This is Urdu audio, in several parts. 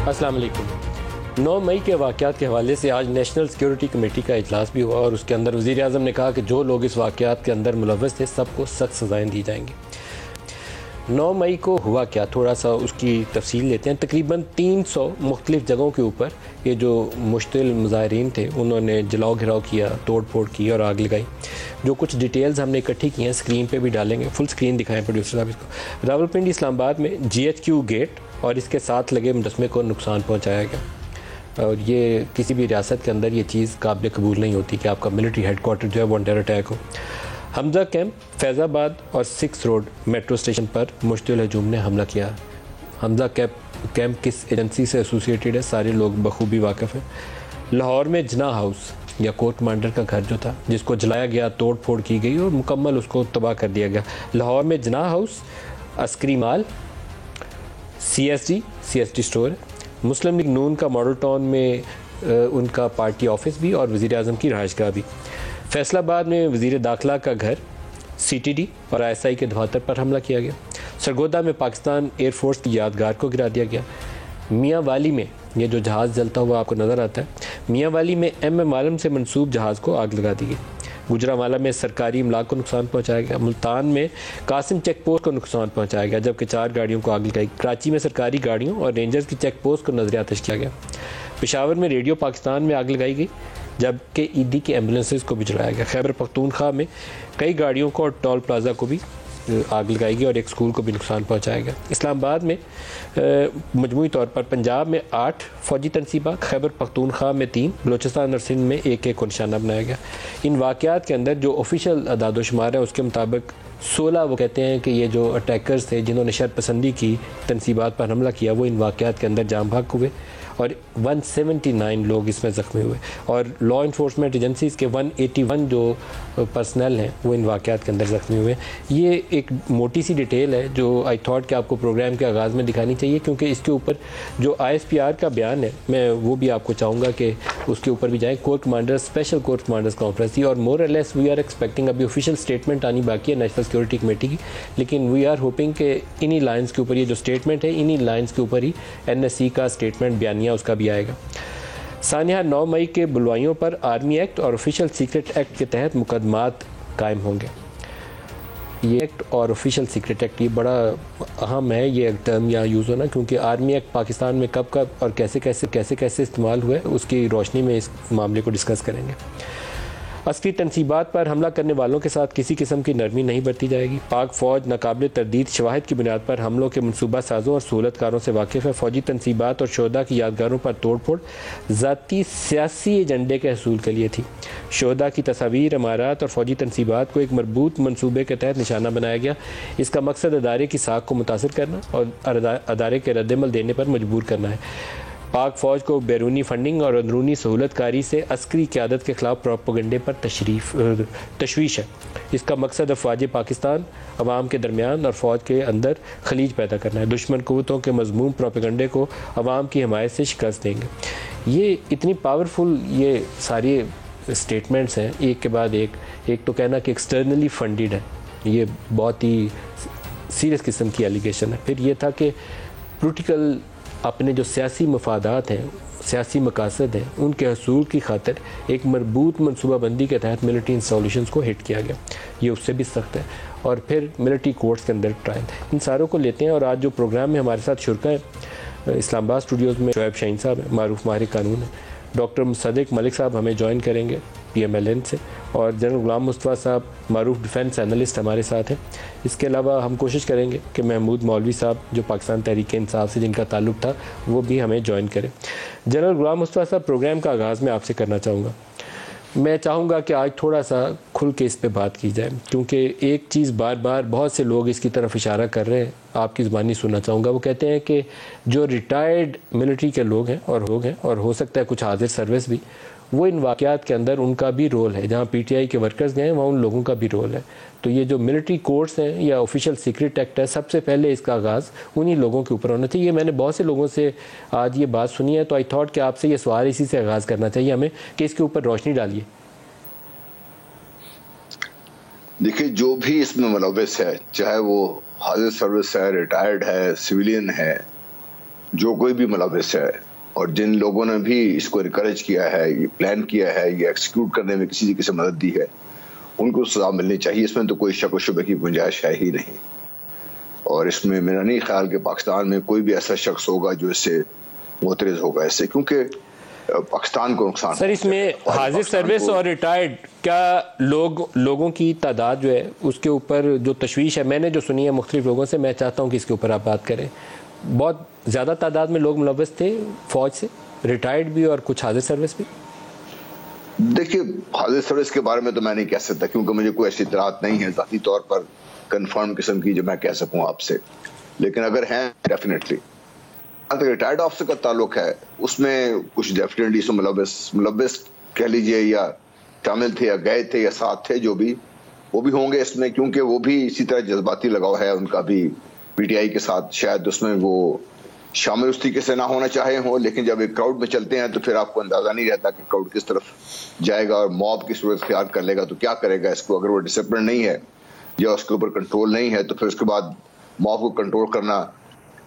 السلام علیکم۔ 9 مئی کے واقعات کے حوالے سے آج نیشنل سیکیورٹی کمیٹی کا اجلاس بھی ہوا اور اس کے اندر وزیر اعظم نے کہا کہ جو لوگ اس واقعات کے اندر ملوث تھے سب کو سخت سزائیں دی جائیں گی۔ 9 مئی کو ہوا کیا، تھوڑا سا اس کی تفصیل لیتے ہیں۔ تقریباً 300 مختلف جگہوں کے اوپر یہ جو مشتعل مظاہرین تھے انہوں نے جلاؤ گھراؤ کیا، توڑ پھوڑ کی اور آگ لگائی۔ جو کچھ ڈیٹیلز ہم نے اکٹھی کی ہیں اسکرین پہ بھی ڈالیں گے، فل اسکرین دکھائیں پروڈیوسر صاحب اس کو۔ راولپنڈی اسلام آباد میں GHQ گیٹ اور اس کے ساتھ لگے مجسمے کو نقصان پہنچایا گیا، اور یہ کسی بھی ریاست کے اندر یہ چیز قابل قبول نہیں ہوتی کہ آپ کا ملٹری ہیڈ کوارٹر جو ہے وہ انڈر اٹیک ہو۔ حمزہ کیمپ، فیض آباد اور 6 روڈ میٹرو اسٹیشن پر مشتعل ہجوم نے حملہ کیا۔ حمزہ کیمپ کس ایجنسی سے ایسوسیٹیڈ ہے سارے لوگ بخوبی واقف ہیں۔ لاہور میں جناح ہاؤس یا کورٹ کمانڈر کا گھر جو تھا جس کو جلایا گیا، توڑ پھوڑ کی گئی اور مکمل اس کو تباہ کر دیا گیا۔ لاہور میں جناح ہاؤس، عسکری مال، CSD اسٹور ہے۔ مسلم لیگ نون کا ماڈل ٹاؤن میں ان کا پارٹی آفس بھی اور وزیر اعظم کی رہائش گاہ بھی۔ فیصل آباد میں وزیر داخلہ کا گھر، CTD اور ISI کے دفاتر پر حملہ کیا گیا۔ سرگودا میں پاکستان ایئر فورس کی یادگار کو گرا دیا گیا۔ میاں والی میں یہ جو جہاز جلتا ہوا آپ کو نظر آتا ہے، میاں والی میں MM عالم سے منسوب جہاز کو آگ لگا دی گئی۔ گجرانوالہ میں سرکاری املاک کو نقصان پہنچایا گیا۔ ملتان میں قاسم چیک پوسٹ کو نقصان پہنچایا گیا جبکہ 4 گاڑیوں کو آگ لگائی۔ کراچی میں سرکاری گاڑیوں اور رینجرز کی چیک پوسٹ کو نظر آتش کیا گیا۔ پشاور میں ریڈیو پاکستان میں آگ لگائی گئی جبکہ ED کے ایمبولینسز کو بھی جلایا گیا۔ خیبر پختونخوا میں کئی گاڑیوں کو اور ٹول پلازا کو بھی آگ لگائی گئی اور ایک اسکول کو بھی نقصان پہنچایا گیا۔ اسلام آباد میں مجموعی طور پر پنجاب میں 8 فوجی تنصیبات، خیبر پختونخوا میں 3، بلوچستان اور سندھ میں 1 کو نشانہ بنایا گیا۔ ان واقعات کے اندر جو آفیشیل اعداد و شمار ہے اس کے مطابق 16 وہ کہتے ہیں کہ یہ جو اٹیکرز تھے جنہوں نے شر پسندی کی تنصیبات پر حملہ کیا وہ ان واقعات کے اندر جاں بحق ہوئے اور 179 لوگ اس میں زخمی ہوئے، اور لا انفورسمنٹ ایجنسیز کے 181 جو پرسنل ہیں وہ ان واقعات کے اندر زخمی ہوئے۔ یہ ایک موٹی سی ڈیٹیل ہے جو آئی تھاٹ کہ آپ کو پروگرام کے آغاز میں دکھانی چاہیے، کیونکہ اس کے اوپر جو ISPR کا بیان ہے میں وہ بھی آپ کو چاہوں گا کہ اس کے اوپر بھی جائیں۔ Court commander, special court commanders conference تھی اور مور اور لیس وی آر ایکسپیکٹنگ، ابھی آفیشیل اسٹیٹمنٹ آنی باقی ہے نیشنل سیکورٹی کمیٹی کی، لیکن وی آر ہوپنگ کہ انہی لائنز کے اوپر یہ جو اسٹیٹمنٹ ہے انہی لائنز کے اوپر ہی NSC کا اسٹیٹمنٹ بیانیہ اس کا بھی آئے گا۔ سانحہ 9 مئی کے بلوائیوں پر آرمی ایکٹ اور آفیشیل سیکرٹ ایکٹ کے تحت مقدمات قائم ہوں گے۔ یہ ایکٹ اور آفیشیل سیکرٹ ایکٹ یہ بڑا اہم ہے یہ ٹرم یہاں یوز ہونا، کیونکہ آرمی ایکٹ پاکستان میں کب اور کیسے استعمال ہوا ہے اس کی روشنی میں اس معاملے کو ڈسکس کریں گے۔ عسکری تنصیبات پر حملہ کرنے والوں کے ساتھ کسی قسم کی نرمی نہیں برتی جائے گی۔ پاک فوج ناقابل تردید شواہد کی بنیاد پر حملوں کے منصوبہ سازوں اور سہولت کاروں سے واقف ہے۔ فوجی تنصیبات اور شہداء کی یادگاروں پر توڑ پھوڑ ذاتی سیاسی ایجنڈے کے حصول کے لیے تھی۔ شہداء کی تصاویر، عمارات اور فوجی تنصیبات کو ایک مربوط منصوبے کے تحت نشانہ بنایا گیا۔ اس کا مقصد ادارے کی ساکھ کو متاثر کرنا اور ادارے کے رد عمل دینے پر مجبور کرنا ہے۔ پاک فوج کو بیرونی فنڈنگ اور اندرونی سہولت کاری سے عسکری قیادت کے خلاف پروپیگنڈے پر تشویش ہے۔ اس کا مقصد افواج پاکستان، عوام کے درمیان اور فوج کے اندر خلیج پیدا کرنا ہے۔ دشمن قوتوں کے مذموم پروپیگنڈے کو عوام کی حمایت سے شکست دیں گے۔ یہ اتنی پاورفل یہ ساری اسٹیٹمنٹس ہیں ایک کے بعد ایک تو کہنا کہ ایکسٹرنلی فنڈیڈ ہے، یہ بہت ہی سیریس قسم کی ایلیگیشن ہے۔ پھر یہ تھا کہ پولیٹیکل اپنے جو سیاسی مفادات ہیں، سیاسی مقاصد ہیں، ان کے حصول کی خاطر ایک مربوط منصوبہ بندی کے تحت ملٹری انسٹالیشنز کو ہٹ کیا گیا، یہ اس سے بھی سخت ہے۔ اور پھر ملٹری کورٹس کے اندر ٹرائل، ان ساروں کو لیتے ہیں۔ اور آج جو پروگرام میں ہمارے ساتھ شرکا ہے اسلام آباد اسٹوڈیوز میں شعیب شاہین صاحب ہیں، معروف ماہر قانون ہیں، ڈاکٹر مصدق ملک صاحب ہمیں جوائن کریں گے PMLN سے، اور جنرل غلام مصطفیٰ صاحب معروف ڈیفینس اینالسٹ ہمارے ساتھ ہیں۔ اس کے علاوہ ہم کوشش کریں گے کہ محمود مولوی صاحب جو پاکستان تحریک انصاف سے جن کا تعلق تھا وہ بھی ہمیں جوائن کریں۔ جنرل غلام مصطفیٰ صاحب، پروگرام کا آغاز میں آپ سے کرنا چاہوں گا۔ میں چاہوں گا کہ آج تھوڑا سا کھل کے اس پہ بات کی جائے، کیونکہ ایک چیز بار بار بہت سے لوگ اس کی طرف اشارہ کر رہے ہیں، آپ کی زبانی سننا چاہوں گا۔ وہ کہتے ہیں کہ جو ریٹائرڈ ملٹری کے لوگ ہیں اور ہو سکتا ہے کچھ حاضر سروس بھی، وہ ان واقعات کے اندر ان کا بھی رول ہے، جہاں PTI کے ورکرز گئے ہیں وہاں ان لوگوں کا بھی رول ہے۔ تو یہ جو ملٹری کورٹس ہیں یا آفیشیل سیکرٹ ایکٹ ہے، سب سے پہلے اس کا آغاز انہی لوگوں کے اوپر ہونا چاہیے۔ یہ میں نے بہت سے لوگوں سے آج یہ بات سنی ہے، تو آئی تھاٹ کہ آپ سے یہ سوال اسی سے آغاز کرنا چاہیے ہمیں کہ اس کے اوپر روشنی ڈالیے۔ دیکھیے، جو بھی اس میں ملوث ہے، چاہے وہ حاضر سروس ہے، ریٹائرڈ ہے، سویلین ہے، جو کوئی بھی ملوث ہے اور جن لوگوں نے بھی اس کو انکریج کیا ہے, یہ پلان کیا ہے, یہ ایکسیکیوٹ کرنے میں کسی طریقے سے مدد دی ہے, ان کو سزا ملنی چاہیے. اس میں تو کوئی شک و شبہ کی گنجائش ہے ہی نہیں. اور اس میں میرا نہیں خیال کہ پاکستان میں کوئی بھی ایسا شخص ہوگا جو اس سے معترض ہوگا اس سے, کیونکہ پاکستان کو نقصان. سر اس میں حاضر سروس اور ریٹائرڈ کیا لوگوں کی تعداد جو ہے اس کے اوپر جو تشویش ہے, میں نے جو سنی ہے مختلف لوگوں سے, میں چاہتا ہوں کہ اس کے اوپر آپ بات کریں. بہت زیادہ تعداد میں لوگ ملوث تھے فوج سے, ریٹائرڈ بھی اور کچھ حاضر سروس بھی. دیکھیے حاضر سروس کے بارے میں تو میں نہیں کہہ سکتا, کیونکہ مجھے کوئی ایسی اطلاعات نہیں ہے ذاتی طور پر کنفرم قسم کی جو میں کہہ سکوں آپ سے. لیکن اگر ہیں ڈیفینیٹلی. ریٹائرڈ آفیسر کا تعلق ہے اس میں کچھ ڈیفینیٹلی سے ملوث کہہ لیجئے, یا شامل تھے یا گئے تھے یا ساتھ تھے, جو بھی وہ بھی ہوں گے اس میں, کیونکہ وہ بھی اسی طرح جذباتی لگاؤ ہے ان کا بھی پی ٹی آئی کے ساتھ. شاید اس میں وہ شامل اس طریقے سے نہ ہونا چاہے ہوں, لیکن جب ایک کراؤڈ میں چلتے ہیں تو پھر آپ کو اندازہ نہیں رہتا کہ کراؤڈ کس طرف جائے گا, اور موب کی صورت اختیار کر لے گا تو کیا کرے گا اس کو. اگر وہ ڈسپلن نہیں ہے یا اس کے اوپر کنٹرول نہیں ہے تو پھر اس کے بعد موب کو کنٹرول کرنا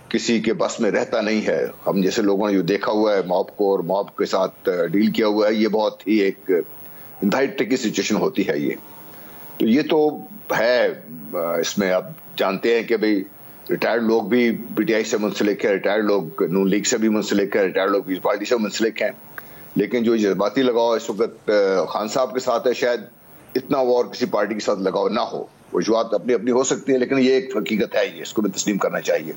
کسی کے بس میں رہتا نہیں ہے. ہم جیسے لوگوں نے جو دیکھا ہوا ہے موب کو اور موب کے ساتھ ڈیل کیا ہوا ہے, یہ بہت ہی ایک انتہائی ٹرکی سچویشن ہوتی ہے یہ. تو یہ تو ہے اس میں. آپ جانتے ہیں کہ بھئی ریٹائرڈ لوگ بھی پی ٹی آئی سے منسلک ہیں, ریٹائرڈ لوگ نون لیگ سے بھی منسلک ہیں, ریٹائرڈ لوگ پیپلز پارٹی سے منسلک ہیں, لیکن جو جذباتی لگاؤ اس وقت خان صاحب کے ساتھ ہے, شاید اتنا وہ اور کسی پارٹی کے ساتھ لگاؤ نہ ہو. وجوہات اپنی اپنی ہو سکتی ہیں, لیکن یہ ایک حقیقت ہے, یہ اس کو بھی تسلیم کرنا چاہیے.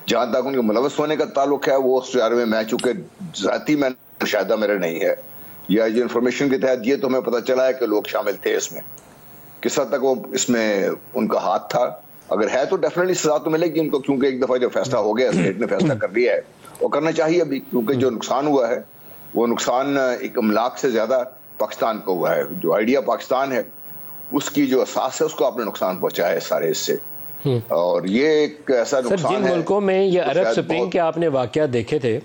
جہاں تک ان کے ملوث ہونے کا تعلق ہے وہ اس بارے میں چونکہ ذاتی میں مشاہدہ میرا نہیں ہے, یا جو انفارمیشن کے تحت یہ تو ہمیں پتہ چلا ہے کہ لوگ شامل تھے اس میں. کس حد تک وہ اس میں ان کا ہاتھ تھا, اگر ہے تو ڈیفینیٹلی سزا تو ملے گی ان کو, کیونکہ ایک دفعہ جو فیصلہ ہو گیا, اسٹیٹ نے فیصلہ کر لیا ہے, وہ کرنا چاہیے ابھی. کیونکہ جو نقصان ہوا ہے وہ نقصان ایک املاک سے زیادہ پاکستان کو ہوا ہے. جو آئیڈیا پاکستان ہے اس کی جو اساس ہے اس کو آپ نے نقصان پہنچایا ہے سارے اس سے. اور یہ ایک ایسا نقصان ہے. جن ملکوں میں یہ عرب سپرنگ کے آپ نے واقعات دیکھے تھے,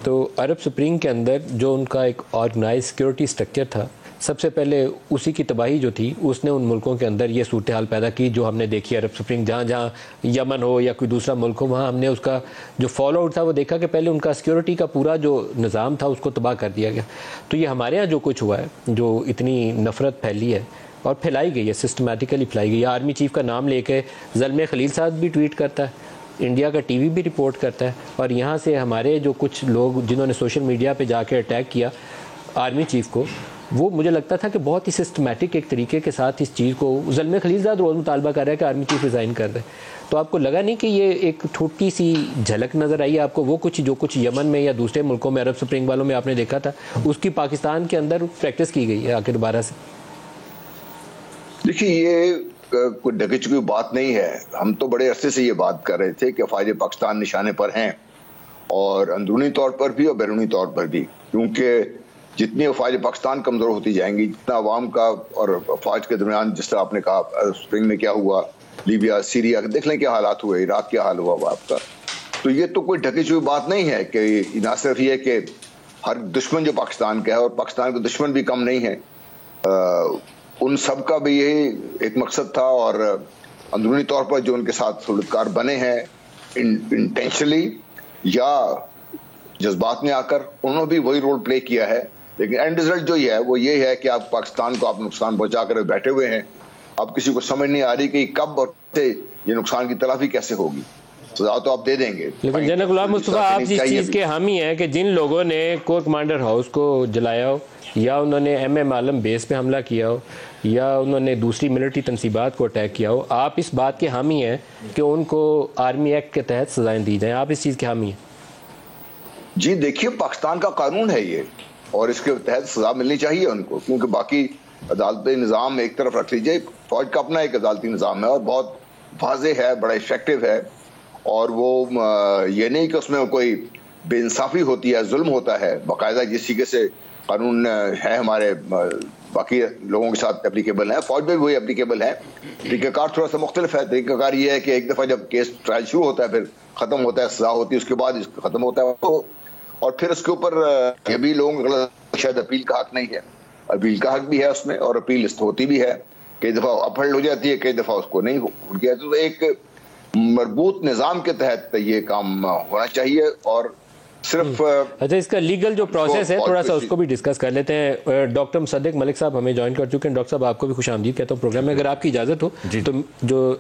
تو عرب سپرنگ کے اندر جو ان کا ایک آرگنائز سیکیورٹی سٹرکچر تھا, سب سے پہلے اسی کی تباہی جو تھی اس نے ان ملکوں کے اندر یہ صورتحال پیدا کی جو ہم نے دیکھی. عرب سپرنگ جہاں جہاں یمن ہو یا کوئی دوسرا ملک ہو, وہاں ہم نے اس کا جو فالو آؤٹ تھا وہ دیکھا کہ پہلے ان کا سیکیورٹی کا پورا جو نظام تھا اس کو تباہ کر دیا گیا. تو یہ ہمارے ہاں جو کچھ ہوا ہے, جو اتنی نفرت پھیلی ہے اور پھیلائی گئی ہے, سسٹمیٹیکلی پھیلائی گئی ہے. آرمی چیف کا نام لے کے زلمے خلیل صاحب بھی ٹویٹ کرتا ہے, انڈیا کا ٹی وی بھی رپورٹ کرتا ہے, اور یہاں سے ہمارے جو کچھ لوگ جنہوں نے سوشل میڈیا پہ جا کے اٹیک کیا آرمی چیف کو, وہ مجھے لگتا تھا کہ بہت ہی سسٹمیٹک ایک طریقے کے ساتھ اس چیز کو زلمے خلیل صاحب روز مطالبہ کر رہا ہے کہ آرمی چیف ریزائن کر دے. تو آپ کو لگا نہیں کہ یہ ایک چھوٹی سی جھلک نظر آئی آپ کو, وہ کچھ جو کچھ یمن میں یا دوسرے ملکوں میں عرب سپرنگ والوں میں آپ نے دیکھا تھا, اس کی پاکستان کے اندر پریکٹس کی گئی ہے آخر دوبارہ سے؟ دیکھیے یہ کوئی ڈھکی چکی بات نہیں ہے. ہم تو بڑے عرصے سے یہ بات کر رہے تھے کہ افواج پاکستان نشانے پر ہیں, اور اندرونی طور پر بھی اور بیرونی طور پر بھی, کیونکہ جتنی افواج پاکستان کمزور ہوتی جائیں گی, جتنا عوام کا اور افواج کے درمیان, جس طرح آپ نے کہا اسپرنگ میں کیا ہوا, لیبیا, سیریا, دیکھ لیں کیا حالات ہوئے, عراق کیا حال ہوا آپ کا. تو یہ تو کوئی ڈھکی چکی بات نہیں ہے کہ نہ صرف یہ کہ ہر دشمن جو پاکستان کا ہے, اور پاکستان کے دشمن بھی کم نہیں ہیں, ان سب کا بھی یہی ایک مقصد تھا. اور اندرونی طور پر جو ان کے ساتھ سہولتکار بنے ہیں انٹینشنلی یا جذبات میں آ کر, انہوں نے بھی وہی رول پلے کیا ہے. لیکن اینڈ رزلٹ جو یہ ہے وہ یہ ہے کہ آپ پاکستان کو آپ نقصان پہنچا کر بیٹھے ہوئے ہیں. اب کسی کو سمجھ نہیں آ رہی کہ کب اور یہ نقصان کی تلافی کیسے ہوگی. سزا تو آپ دے دیں گے, لیکن جنرل غلام مصطفیٰ آپ جس چیز کے حامی ہیں کہ جن لوگوں نے کور کمانڈر ہاؤس کو جلایا ہو, یا انہوں نے ایم ایم عالم بیس پہ حملہ کیا ہو, یا انہوں نے دوسری ملٹری تنصیبات کو اٹیک کیا ہو, آپ اس بات کے حامی ہیں کہ ان کو آرمی ایکٹ کے تحت سزائیں دی جائیں؟ آپ اس چیز کے حامی ہیں؟ جی دیکھیے پاکستان کا قانون ہے یہ, اور اس کے تحت سزا ملنی چاہیے ان کو, کیونکہ باقی عدالتی نظام ایک طرف رکھ لیجیے, فوج کا اپنا ایک عدالتی نظام ہے اور بہت واضح ہے, بڑا افیکٹو ہے, اور وہ یہ نہیں کہ اس میں کوئی بے انصافی ہوتی ہے, ظلم ہوتا ہے. باقاعدہ جس طریقے سے قانون ہے ہمارے باقی لوگوں کے ساتھ اپلیکیبل ہیں, فوج میں بھی وہی اپلیکیبل ہے. طریقہ کار تھوڑا سا مختلف ہے. طریقہ کار یہ ہے کہ ایک دفعہ جب کیس ٹرائل شروع ہوتا ہے, پھر ختم ہوتا ہے, سزا ہوتی ہے, اس کے بعد ختم ہوتا ہے, اور پھر اس کے اوپر یہ بھی لوگوں کو شاید اپیل کا حق نہیں ہے. اپیل کا حق بھی ہے اس میں, اور اپیل ہوتی بھی ہے, کئی دفعہ اپہلڈ ہو جاتی ہے, کئی دفعہ اس کو نہیں ہوتی ہے. تو ایک مربوط نظام کے تحت یہ کام ہونا چاہیے. اور صرف اچھا اس کا لیگل جو پروسیس ہے تھوڑا سا اس کو بھی ڈسکس کر لیتے ہیں. ڈاکٹر مصدق ملک صاحب ہمیں جوائن کر چکے ہیں. ڈاکٹر صاحب آپ کو بھی خوش آمدید کہتا ہوں پروگرام میں. اگر آپ کی اجازت ہو تو جو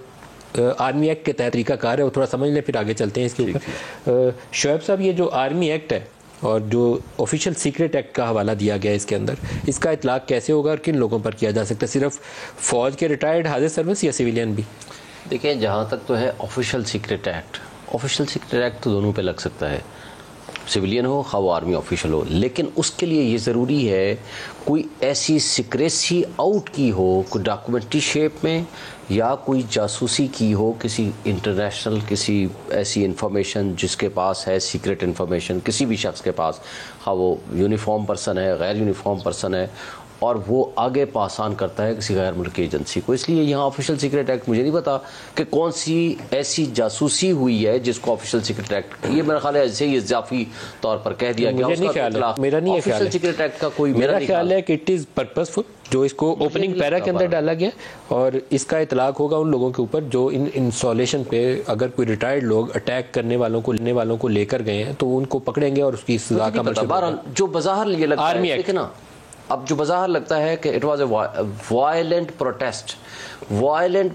آرمی ایکٹ کے تحت طریقہ کار ہے وہ تھوڑا سمجھ لیں پھر آگے چلتے ہیں اس کے اوپر. شعیب صاحب یہ جو آرمی ایکٹ ہے اور جو آفیشیل سیکرٹ ایکٹ کا حوالہ دیا گیا ہے اس کے اندر, اس کا اطلاق کیسے ہوگا اور کن لوگوں پر کیا جا سکتا ہے؟ صرف فوج کے ریٹائرڈ حاضر سروس یا سویلین بھی؟ دیکھیں جہاں تک تو ہے آفیشیل سیکرٹ ایکٹ تو دونوں پہ لگ سکتا ہے, سویلین ہو خواہ وہ آرمی آفیشل ہو, لیکن اس کے لیے یہ ضروری ہے کوئی ایسی سیکریسی آؤٹ کی ہو, کوئی ڈاکومنٹری شیپ میں یا کوئی جاسوسی کی ہو کسی انٹرنیشنل کسی ایسی انفارمیشن جس کے پاس ہے سیکرٹ انفارمیشن کسی بھی شخص کے پاس, خواہ وہ یونیفارم پرسن ہے غیر یونیفارم پرسن ہے, اور وہ آگے پاس آن کرتا ہے کسی غیر ملکی ایجنسی کو. اس لیے یہاں آفیشیل سیکرٹ ایکٹ مجھے نہیں پتا کہ کون سی ایسی جاسوسی ہوئی ہے جس کو آفیشیل سیکرٹ ایکٹ, یہ میرا خیال ہے ایسے ہی اضافی طور پر کہہ دیا گیا. میرا نہیں خیال ہے سیکرٹ ایکٹ کا کوئی, میرا خیال ہے کہ اٹ از پرپسفل جو اس کو اوپننگ پیرا کے اندر ڈالا گیا, اور اس کا اطلاق ہوگا ان لوگوں کے اوپر جو ان انسٹالیشن پہ اگر کوئی ریٹائرڈ لوگ اٹیک کرنے والوں کو لے کر گئے ہیں تو ان کو پکڑیں گے اور اس کی سزا کا بہرحال جو بظاہر یہ لگتا ہے لیکن نا اب جو بظاہر لگتا ہے کہ it was a violent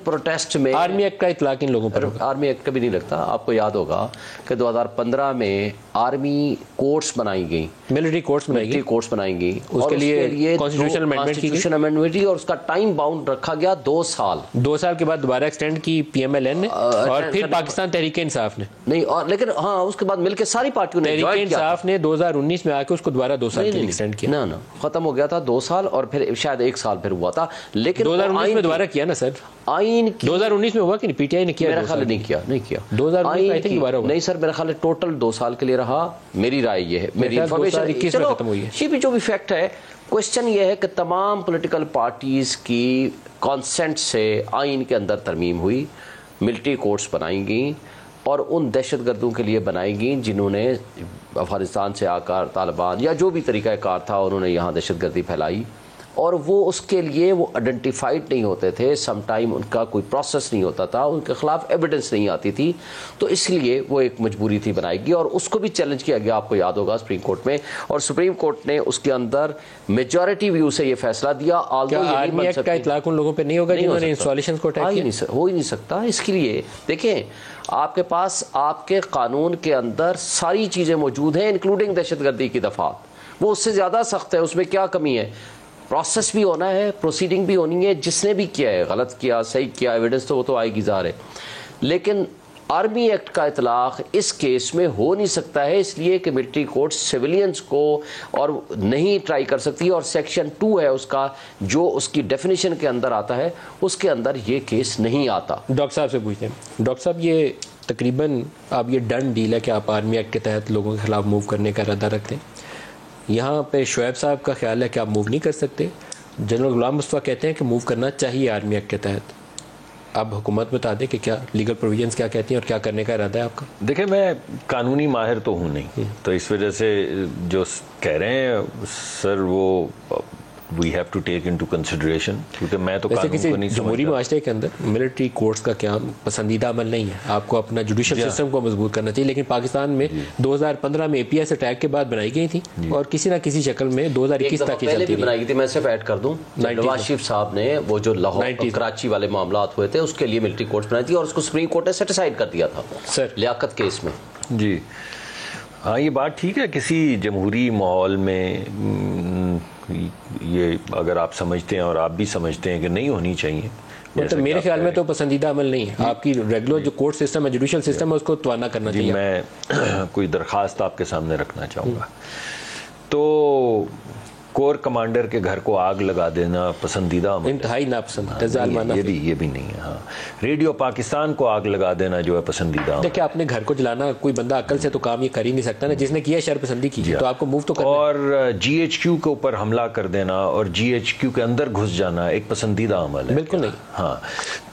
protest میں آرمی ایکٹ کا اطلاق ان لوگوں پر ہوگا. آرمی ایکٹ کا بھی نہیں لگتا. آپ کو یاد ہوگا کہ 2015 میں آرمی کورٹس بنائی گئی, ملٹری کورٹس بنائی گئی, اس کے لیے کانسٹیٹیوشن امینڈمنٹ کی, اور اس کا ٹائم باؤنڈ رکھا گیا 2 سال. 2 سال کے بعد دوبارہ ایکسٹینڈ کی پی ایم ایل این نے, اور پھر پاکستان تحریک انصاف نے نہیں, اور لیکن ہاں اس کے بعد مل کے ساری پارٹیوں نے, تحریک انصاف نے 2019 میں آ کے اس کو دوبارہ 2 سال کے لیے ایکسٹینڈ کیا. نا ختم ہو گیا تھا 2 سال, اور پھر شاید 1 سال پھر ہوا تھا, لیکن 2019 میں دوبارہ کیا نا سر. آئین 2019 میں ہوا کہ نہیں, پی ٹی آئی نے کیا؟ میرا خیال نہیں کیا 2019 دوبارہ نہیں سر, میرا خیال ہے ٹوٹل 2 سال کے لیے رہا. میری رائے یہ ہے, میری انفارمیشن 21 میں ختم ہوئی ہے. یہ بھی جو بھی فیکٹ ہے, کوشچن یہ ہے کہ تمام پولیٹیکل پارٹیز کی کانسنٹ سے آئین کے اندر ترمیم ہوئی, ملٹری کورٹس بنائی گئیں, اور ان دہشت گردوں کے لیے بنائی گئیں جنہوں نے افغانستان سے آ کر طالبان یا جو بھی طریقہ کار تھا انہوں نے یہاں دہشت گردی پھیلائی, اور وہ اس کے لیے وہ آئیڈینٹیفائڈ نہیں ہوتے تھے. سم ٹائم ان کا کوئی پروسیس نہیں ہوتا تھا, ان کے خلاف ایویڈنس نہیں آتی تھی, تو اس لیے وہ ایک مجبوری تھی بنائی گئی, اور اس کو بھی چیلنج کیا گیا آپ کو یاد ہوگا سپریم کورٹ میں, اور سپریم کورٹ نے اس کے اندر میجورٹی ویو سے یہ فیصلہ دیا. آرمی ایکٹ کا اطلاق ان لوگوں پہ نہیں ہوگا جنہوں نے انسٹالیشنز کو اٹیک کیا؟ ہو ہی نہیں سکتا. اس کے لیے دیکھیں آپ کے پاس آپ کے قانون کے اندر ساری چیزیں موجود ہیں انکلوڈنگ دہشت گردی کی دفعات, وہ اس سے زیادہ سخت ہے, اس میں کیا کمی ہے؟ پروسیس بھی ہونا ہے, پروسیڈنگ بھی ہونی ہے, جس نے بھی کیا ہے غلط کیا صحیح کیا ایویڈنس تو وہ تو آئے گی ظاہر ہے, لیکن آرمی ایکٹ کا اطلاق اس کیس میں ہو نہیں سکتا ہے, اس لیے کہ ملٹری کورٹ سویلینز کو اور نہیں ٹرائی کر سکتی, اور سیکشن 2 ہے اس کا جو اس کی ڈیفینیشن کے اندر آتا ہے, اس کے اندر یہ کیس نہیں آتا. ڈاکٹر صاحب سے پوچھتے ہیں, ڈاکٹر صاحب یہ تقریباً آپ یہ ڈن ڈیل ہے کہ آپ آرمی ایکٹ کے تحت لوگوں کے خلاف موو کرنے کا ارادہ رکھتے ہیں. یہاں پہ شعیب صاحب کا خیال ہے کہ آپ موو نہیں کر سکتے, جنرل غلام مصطفیٰ کہتے ہیں کہ موو کرنا چاہیے آرمی ایکٹ کے تحت. آپ حکومت بتا دیں کہ کیا لیگل پروویژنس کیا کہتی ہیں اور کیا کرنے کا ارادہ ہے آپ کا؟ دیکھیں میں قانونی ماہر تو ہوں نہیں, تو اس وجہ سے جو کہہ رہے ہیں سر وہ we have to take into consideration, کیونکہ میں تو قانون کو نہیں سمجھتا. جمہوری معاشرے کے اندر ملٹری کورٹس کا قیام پسندیدہ عمل نہیں ہے, آپ کو اپنا جوڈیشل سسٹم کو مضبوط کرنا چاہیے, لیکن پاکستان میں 2015 میں اے پی ایس اٹیک کے بعد بنائی گئی تھی, اور کسی نہ کسی شکل میں 2021 تک پہلے بھی بنائی گئی تھی. میں صرف ایڈ کر دوں, نواز شریف صاحب نے وہ جو لاہور کراچی والے معاملات ہوئے تھے اس کے لیے ملٹری کورٹس بنائی تھی, اور اس کو سپریم کورٹ نے سیٹیسفائڈ کر دیا تھا سر لیاقت کیس میں. جی ہاں یہ بات ٹھیک ہے, کسی جمہوری ماحول میں یہ اگر آپ سمجھتے ہیں اور آپ بھی سمجھتے ہیں کہ نہیں ہونی چاہیے, مطلب میرے خیال میں تو پسندیدہ عمل نہیں ہے. آپ کی ریگولر جو کورٹ سسٹم ہے, جوڈیشل سسٹم ہے, اس کو توانا کرنا چاہیے. میں کوئی درخواست آپ کے سامنے رکھنا چاہوں گا. تو کور کمانڈر کے گھر کو آگ لگا دینا پسندیدہ عمل, انتہائی ناپسند, یہ بھی نہیں ہے. ہاں ریڈیو پاکستان کو آگ لگا دینا جو ہے پسندیدہ عمل. دیکھیں اپنے گھر کو جلانا کوئی بندہ عقل سے تو کام یہ کر ہی نہیں سکتا نا, جس نے کیا شر پسندی کی تو آپ کو موو تو کرنا. اور جی ایچ کیو کے اوپر حملہ کر دینا اور جی ایچ کیو کے اندر گھس جانا ایک پسندیدہ عمل ہے؟ بالکل نہیں. ہاں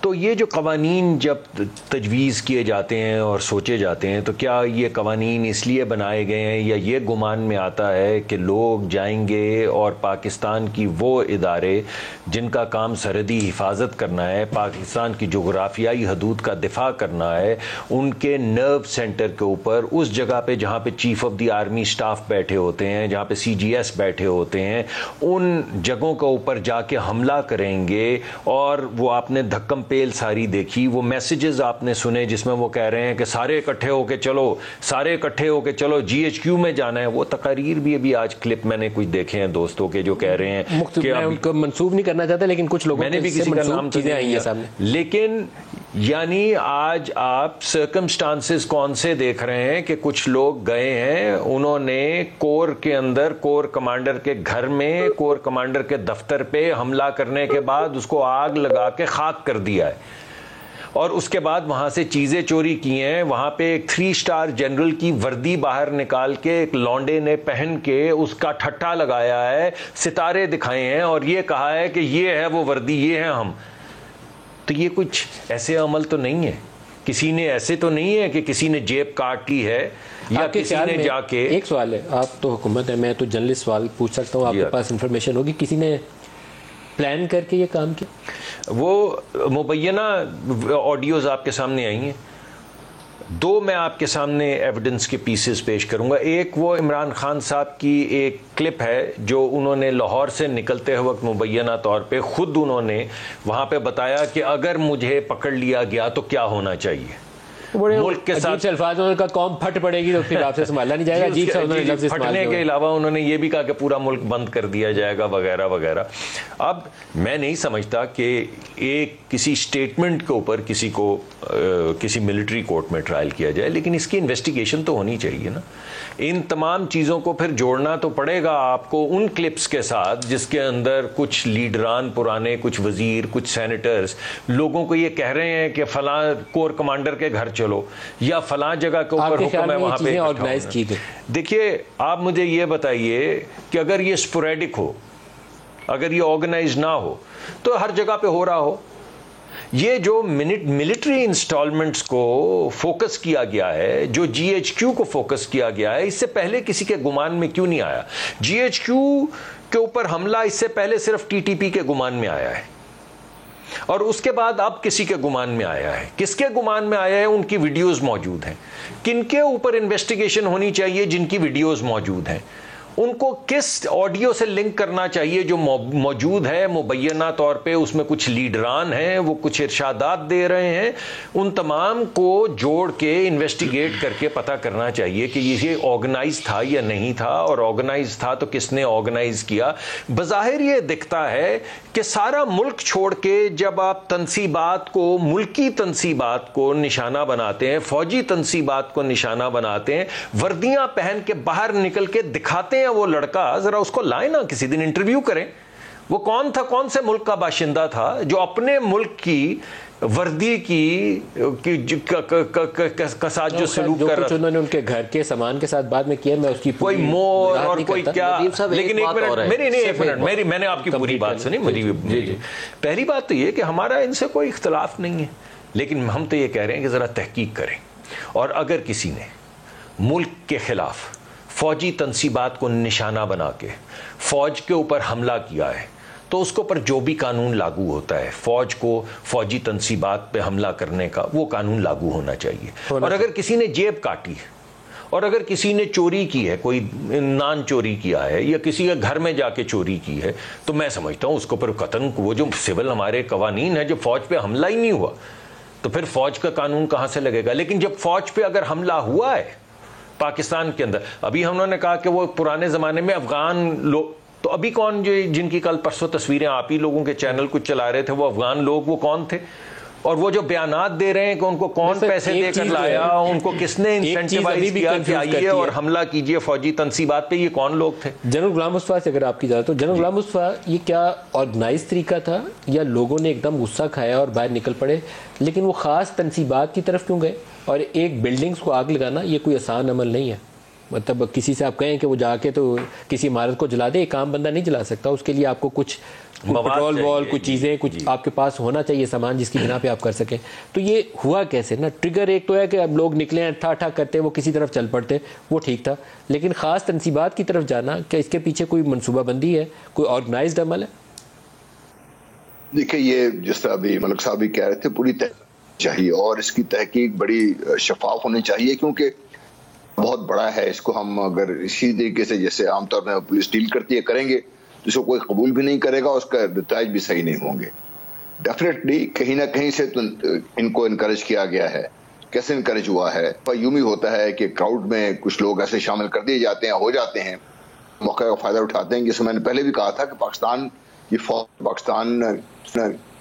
تو یہ جو قوانین جب تجویز کیے جاتے ہیں اور سوچے جاتے ہیں تو کیا یہ قوانین اس لیے بنائے گئے ہیں یا یہ گمان میں آتا ہے کہ لوگ جائیں گے اور پاکستان کی وہ ادارے جن کا کام سرحدی حفاظت کرنا ہے, پاکستان کی جغرافیائی حدود کا دفاع کرنا ہے, ان کے نرو سینٹر کے اوپر اس جگہ پہ جہاں پہ chief of the army staff بیٹھے ہوتے ہیں, جہاں پہ سی جی ایس بیٹھے ہوتے ہیں, ان جگہوں کے اوپر جا کے حملہ کریں گے. اور وہ آپ نے دھکم پیل ساری دیکھی, وہ میسیجز آپ نے سنے جس میں وہ کہہ رہے ہیں کہ سارے اکٹھے ہو کے چلو جی ایچ کیو میں جانا ہے. وہ تقاریر بھی ابھی آج کلپ میں نے کچھ دیکھے ہیں دوستوں کے جو کہہ رہے ہیں کہ میں ان کو منسوب نہیں کرنا چاہتا, لیکن کچھ لوگوں میں نے بھی کسی کا نام چیزیں آئی ہیں سامنے. لیکن یعنی آج آپ سرکمسٹانسز کون سے دیکھ رہے ہیں کہ کچھ لوگ گئے ہیں, انہوں نے کور کے اندر کور کمانڈر کے گھر میں کور کمانڈر کے دفتر پہ حملہ کرنے کے بعد اس کو آگ لگا کے خاک کر دیا ہے, اور اس کے بعد وہاں سے چیزیں چوری کی ہیں. وہاں پہ ایک 3 اسٹار جنرل کی وردی باہر نکال کے ایک لونڈے نے پہن کے اس کا ٹھٹا لگایا ہے, ستارے دکھائے ہیں اور یہ کہا ہے کہ یہ ہے وہ وردی, یہ ہے ہم. تو یہ کچھ ایسے عمل تو نہیں ہے, کسی نے ایسے تو نہیں ہے کہ کسی نے جیب کاٹ لی ہے یا کسی نے جا کے. ایک سوال ہے, آپ تو حکومت ہے, میں تو جرنلسٹ سوال پوچھ سکتا ہوں, آپ کے پاس انفارمیشن ہوگی, کسی نے پلان کر کے یہ کام کیا؟ وہ مبینہ آڈیوز آپ کے سامنے آئی ہیں, 2 میں آپ کے سامنے ایویڈنس کے پیسز پیش کروں گا. ایک وہ عمران خان صاحب کی ایک کلپ ہے جو انہوں نے لاہور سے نکلتے وقت مبینہ طور پہ خود انہوں نے وہاں پہ بتایا کہ اگر مجھے پکڑ لیا گیا تو کیا ہونا چاہیے. ملک کے ساتھ الفاظ انہوں نے کہا قوم پھٹ پڑے گی تو پھر آپ سے سنبھالا نہیں جائے گا. عجیب سا انہوں نے لفظ استعمال پھٹنے کے علاوہ انہوں نے یہ بھی کہا کہ پورا ملک بند کر دیا جائے گا وغیرہ وغیرہ. اب میں نہیں سمجھتا کہ ایک کسی سٹیٹمنٹ کے اوپر کسی کو کسی ملٹری کورٹ میں ٹرائل کیا جائے, لیکن اس کی انویسٹیگیشن تو ہونی چاہیے نا. ان تمام چیزوں کو پھر جوڑنا تو پڑے گا آپ کو ان کلپس کے ساتھ جس کے اندر کچھ لیڈران پرانے, کچھ وزیر, کچھ سینیٹرز لوگوں کو یہ کہہ رہے ہیں کہ فلاں کور کمانڈر کے گھر چلو یا فلاں جگہ کے اوپر حکم ہے وہاں پہ آرگنائز کی گئی. دیکھیے آپ مجھے یہ بتائیے کہ اگر یہ سپوریڈک ہو, اگر یہ آرگنائز نہ ہو تو ہر جگہ پہ ہو رہا ہو. یہ جو ملٹری انسٹالمنٹس کو فوکس کیا گیا ہے, جو جی ایچ کیو کو فوکس کیا گیا ہے, اس سے پہلے کسی کے گمان میں کیوں نہیں آیا؟ جی ایچ کیو کے اوپر حملہ اس سے پہلے صرف ٹی ٹی پی کے گمان میں آیا ہے, اور اس کے بعد اب کسی کے گمان میں آیا ہے. کس کے گمان میں آیا ہے؟ ان کی ویڈیوز موجود ہیں. کن کے اوپر انویسٹیگیشن ہونی چاہیے؟ جن کی ویڈیوز موجود ہیں. ان کو کس آڈیو سے لنک کرنا چاہیے جو موجود ہے مبینہ طور پہ, اس میں کچھ لیڈران ہیں, وہ کچھ ارشادات دے رہے ہیں. ان تمام کو جوڑ کے انویسٹیگیٹ کر کے پتہ کرنا چاہیے کہ یہ آرگنائز تھا یا نہیں تھا, اور آرگنائز تھا تو کس نے آرگنائز کیا. بظاہر یہ دکھتا ہے کہ سارا ملک چھوڑ کے جب آپ تنصیبات کو, ملکی تنصیبات کو نشانہ بناتے ہیں, فوجی تنصیبات کو نشانہ بناتے ہیں, وردیاں پہن کے باہر نکل کے دکھاتے ہیں وہ لڑکا, ذرا اس کو لائیں نا, کسی دن انٹرویو کریں. وہ کون تھا, کون سے ملک کا باشندہ تھا جو اپنے ملک کی وردی کی ساتھ جو سلوک کر رہا تھا. انہوں نے ان کے گھر کے سامان کے ساتھ بعد میں کیا, میں اس کی کوئی مور اور کوئی کیا, لیکن ایک منٹ میں نے آپ کی پوری بات سنی. پہلی بات تو یہ کہ ہمارا ان سے کوئی اختلاف نہیں ہے, لیکن ہم تو یہ کہہ رہے ہیں کہ ذرا تحقیق کریں, اور اگر کسی نے ملک کے خلاف فوجی تنصیبات کو نشانہ بنا کے فوج کے اوپر حملہ کیا ہے تو اس کے اوپر جو بھی قانون لاگو ہوتا ہے, فوج کو فوجی تنصیبات پہ حملہ کرنے کا, وہ قانون لاگو ہونا چاہیے. اور اگر کسی نے جیب کاٹی ہے, اور اگر کسی نے چوری کی ہے, کوئی نان چوری کیا ہے یا کسی کے گھر میں جا کے چوری کی ہے, تو میں سمجھتا ہوں اس کے اوپر قطعاً وہ جو سول ہمارے قوانین ہیں, جب فوج پہ حملہ ہی نہیں ہوا تو پھر فوج کا قانون کہاں سے لگے گا. لیکن جب فوج پہ اگر حملہ ہوا ہے پاکستان کے اندر, ابھی ہم نے کہا کہ وہ پرانے زمانے میں افغان لوگ, تو ابھی کون جو جن کی کل پرسوں تصویریں آپ ہی لوگوں کے چینل کچھ چلا رہے تھے, وہ افغان لوگ وہ کون تھے؟ اور وہ جو بیانات دے رہے ہیں کہ ان کو کون پیسے دے کر لایا, ان کو کس نے انسینٹیوائز کیا کہ آئیے اور حملہ کیجئے فوجی تنصیبات پہ, یہ کون لوگ تھے؟ جنرل غلام مصطفیٰ سے اگر آپ کی جائے تو جنرل غلام مصطفیٰ یہ کیا آرگنائز طریقہ تھا, یا لوگوں نے ایک دم غصہ کھایا اور باہر نکل پڑے؟ لیکن وہ خاص تنصیبات کی طرف کیوں گئے؟ اور ایک بلڈنگز کو آگ لگانا یہ کوئی آسان عمل نہیں ہے. مطلب کسی سے آپ کہیں کہ وہ جا کے تو کسی عمارت کو جلا دے, ایک عام بندہ نہیں جلا سکتا. اس کے لیے آپ کو کچھ پیٹرول وال، کچھ چیزیں، کچھ آپ کے پاس ہونا چاہیے سامان جس کی بنا پہ آپ کر سکیں. تو یہ ہوا کیسے نا؟ ٹریگر ایک تو ہے کہ اب لوگ نکلے ہیں ٹھا ٹھا کرتے وہ کسی طرف چل پڑتے، وہ ٹھیک تھا، لیکن خاص تنصیبات کی طرف جانا، کیا اس کے پیچھے کوئی منصوبہ بندی ہے، کوئی آرگنائزڈ عمل ہے؟ دیکھیں یہ جس طرح ابھی ملک صاحب بھی کہہ رہے تھے، پوری تحقیق چاہیے اور اس کی تحقیق بڑی شفاف ہونی چاہیے، کیونکہ بہت بڑا ہے. اس کو ہم اگر اسی طریقے سے جیسے عام طور میں پولیس ڈیل کرتی ہے کریں گے تو اس کو کوئی قبول بھی نہیں کرے گا، اس کا نتائج بھی صحیح نہیں ہوں گے. ڈیفینیٹلی کہیں نہ کہیں سے ان کو انکریج کیا گیا ہے. کیسے انکریج ہوا ہے؟ یوں ہی ہوتا ہے کہ کراؤڈ میں کچھ لوگ ایسے شامل کر دیے جاتے ہیں، ہو جاتے ہیں، موقع کا فائدہ اٹھاتے ہیں. جیسے میں نے پہلے بھی کہا تھا کہ پاکستان کی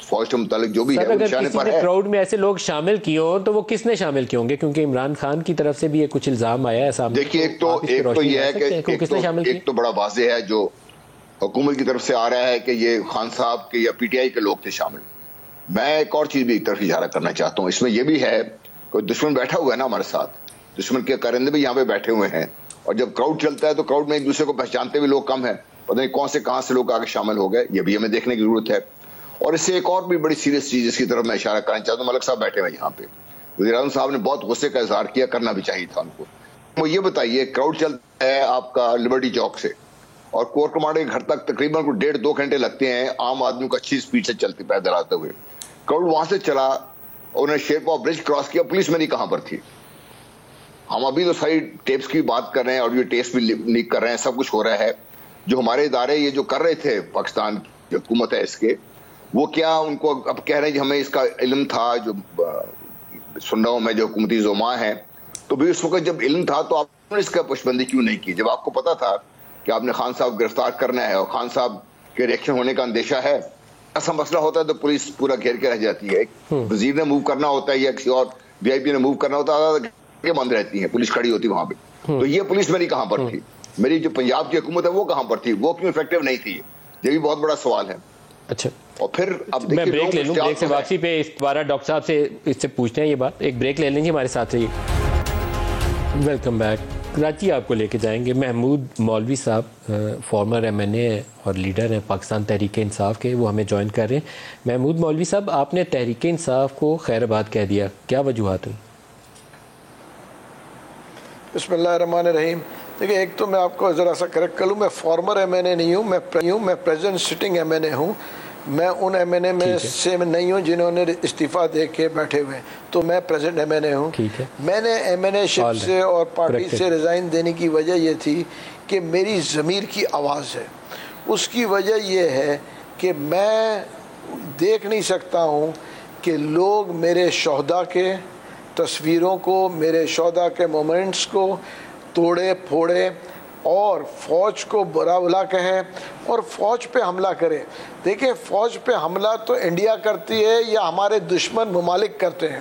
فوج کے متعلق جو بھی ہے وہ نشانے پر ہے. کراؤڈ میں ایسے لوگ شامل کیے ہوں تو وہ کس نے شامل کیے ہوں گے؟ کیونکہ عمران خان کی طرف سے بھی کچھ الزام آیا ہے سامنے. دیکھیے ایک تو یہ ہے کہ ایک تو بڑا واضح ہے جو حکومت کی طرف سے آ رہا ہے کہ یہ خان صاحب کے یا پی ٹی آئی کے لوگ تھے شامل. میں ایک اور چیز بھی ایک طرف اشارہ کرنا چاہتا ہوں. اس میں یہ بھی ہے کوئی دشمن بیٹھا ہوا ہے نا ہمارے ساتھ، دشمن کے کرندے بھی یہاں پہ بیٹھے ہوئے ہیں، اور جب کراؤڈ چلتا ہے تو کراؤڈ میں ایک دوسرے کو پہچانتے ہوئے لوگ کم ہیں، پتہ نہیں کون سے کہاں سے لوگ آگے شامل ہو گئے. یہ بھی ہمیں دیکھنے کی ضرورت ہے. اور اس سے ایک اور بھی بڑی سیریس چیز جس کی طرف میں اشارہ کرنا چاہتا ہوں، ملک صاحب بیٹھے ہوئے یہاں پہ، وزیر اعظم صاحب نے بہت غصے کا اظہار کیا، کرنا بھی چاہیے تھا ان کو. وہ یہ بتائیے کراؤڈ چلتا ہے آپ کا لبرٹی چوک سے اور کور کمانڈر کے گھر تک تقریباً 1.5-2 گھنٹے لگتے ہیں عام آدمی کو اچھی سپیڈ سے چلتے پیدل آتے ہوئے. کراؤڈ وہاں سے چلا، انہوں نے شیرپا برج کراس کیا، پولیس میں نہیں کہاں پر تھی. ہم ابھی تو ساری ٹیپس کی بات کر رہے ہیں، آڈیو ٹیپس بھی لیک کر رہے ہیں، سب کچھ ہو رہا ہے. جو ہمارے ادارے یہ جو کر رہے تھے پاکستان کی حکومت ہے اس کے، وہ کیا ان کو اب کہہ رہے ہیں کہ ہمیں اس کا علم تھا؟ جو سن رہا ہوں میں جو حکومتی زعماء ہیں، تو بھی اس وقت جب علم تھا تو آپ نے اس کا پش بندی کیوں نہیں کی؟ جب آپ کو پتا تھا کہ آپ نے خان صاحب گرفتار کرنا ہے اور خان صاحب کے ریئیکشن ہونے کا اندیشہ ہے، ایسا مسئلہ ہوتا ہے تو پولیس پورا گھیر کے رہ جاتی ہے. وزیر نے موو کرنا ہوتا ہے یا کسی اور وی آئی پی نے موو کرنا ہوتا ہے، بند رہتی ہے، پولیس کھڑی ہوتی وہاں پہ. تو یہ پولیس میری کہاں پر تھی؟ میری جو پنجاب کی حکومت ہے وہ کہاں پر تھی؟ وہ کیوں افیکٹو نہیں تھی؟ یہ بھی بہت بڑا سوال ہے. اچھا، اور پھر اب میں بریک لے لوں، بریک سے واپسی پہ اس دوبارہ ڈاکٹر صاحب سے اس سے پوچھتے ہیں یہ بات. ایک بریک لے لیں گے، ہمارے ساتھ رہیے. Welcome back. کراچی آپ کو لے کے جائیں گے. محمود مولوی صاحب فارمر ایم این اے اور لیڈر ہیں پاکستان تحریک انصاف کے، وہ ہمیں جوائن کر رہے ہیں. محمود مولوی صاحب، آپ نے تحریک انصاف کو خیر آباد کہہ دیا، کیا وجوہات ہیں؟ بسم اللہ الرحمن الرحیم. دیکھیں، ایک تو میں آپ کو ذرا سا کریکٹ کر لوں، میں فارمر ایم این اے نہیں ہوں، میں پریزنٹ سٹنگ ایم این اے ہوں. میں ان ایم این اے میں سے نہیں ہوں جنہوں نے استعفیٰ دے کے بیٹھے ہوئے ہیں، تو میں پریزنٹ ایم این اے ہوں. میں نے ایم این اے شپ سے اور پارٹی سے ریزائن دینے کی وجہ یہ تھی کہ میری ضمیر کی آواز ہے. اس کی وجہ یہ ہے کہ میں دیکھ نہیں سکتا ہوں کہ لوگ میرے شہداء کے تصویروں کو، میرے شہداء کے مومنٹس کو توڑے پھوڑے اور فوج کو برا بلا کہیں اور فوج پہ حملہ کرے. دیکھیں، فوج پہ حملہ تو انڈیا کرتی ہے یا ہمارے دشمن ممالک کرتے ہیں.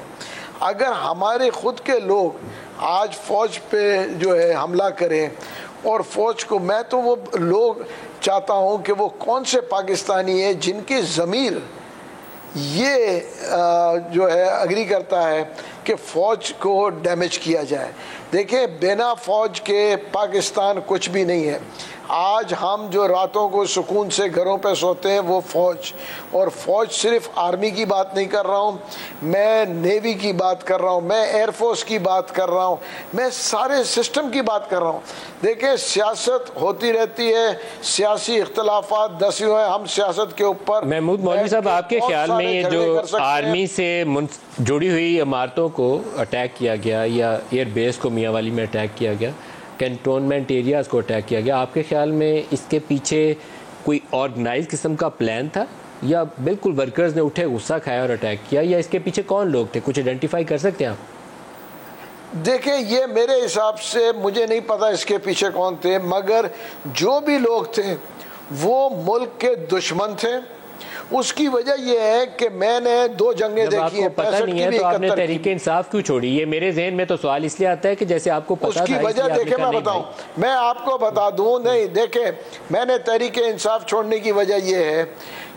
اگر ہمارے خود کے لوگ آج فوج پہ جو ہے حملہ کریں اور فوج کو، میں تو وہ لوگ چاہتا ہوں کہ وہ کون سے پاکستانی ہیں جن کی ضمیر یہ جو ہے اگری کرتا ہے کہ فوج کو ڈیمیج کیا جائے. دیکھیں، بنا فوج کے پاکستان کچھ بھی نہیں ہے. آج ہم جو راتوں کو سکون سے گھروں پہ سوتے ہیں وہ فوج، اور فوج صرف آرمی کی بات نہیں کر رہا ہوں، میں نیوی کی بات کر رہا ہوں، میں ایئر فورس کی بات کر رہا ہوں، میں سارے سسٹم کی بات کر رہا ہوں. دیکھیں، سیاست ہوتی رہتی ہے، سیاسی اختلافات دس ہوئے، ہم سیاست کے اوپر. محمود مولوی صاحب، آپ کے خیال میں یہ جو آرمی سے جڑی ہوئی عمارتوں کو اٹیک کیا گیا یا ایئر بیس کو میاں والی میں اٹیک کیا گیا، کینٹونمنٹ ایریاز کو اٹیک کیا گیا، آپ کے خیال میں اس کے پیچھے کوئی آرگنائز قسم کا پلان تھا یا بالکل ورکرز نے اٹھے غصہ کھایا اور اٹیک کیا، یا اس کے پیچھے کون لوگ تھے؟ کچھ آئیڈینٹیفائی کر سکتے ہیں آپ؟ دیکھیں، یہ میرے حساب سے مجھے نہیں پتا اس کے پیچھے کون تھے، مگر جو بھی لوگ تھے وہ ملک کے دشمن تھے. اس کی وجہ یہ ہے کہ میں نے 2 جنگیں دیکھی ہیں. جب آپ کو پتہ نہیں ہے تو آپ نے تحریک انصاف کیوں چھوڑی؟ یہ میرے ذہن میں تو سوال اس لیے آتا ہے کہ جیسے آپ کو پتہ تھا. اس کی وجہ دیکھیں، میں بتاؤں، میں آپ کو بتا دوں. نہیں، دیکھیں، میں نے تحریک انصاف چھوڑنے کی وجہ یہ ہے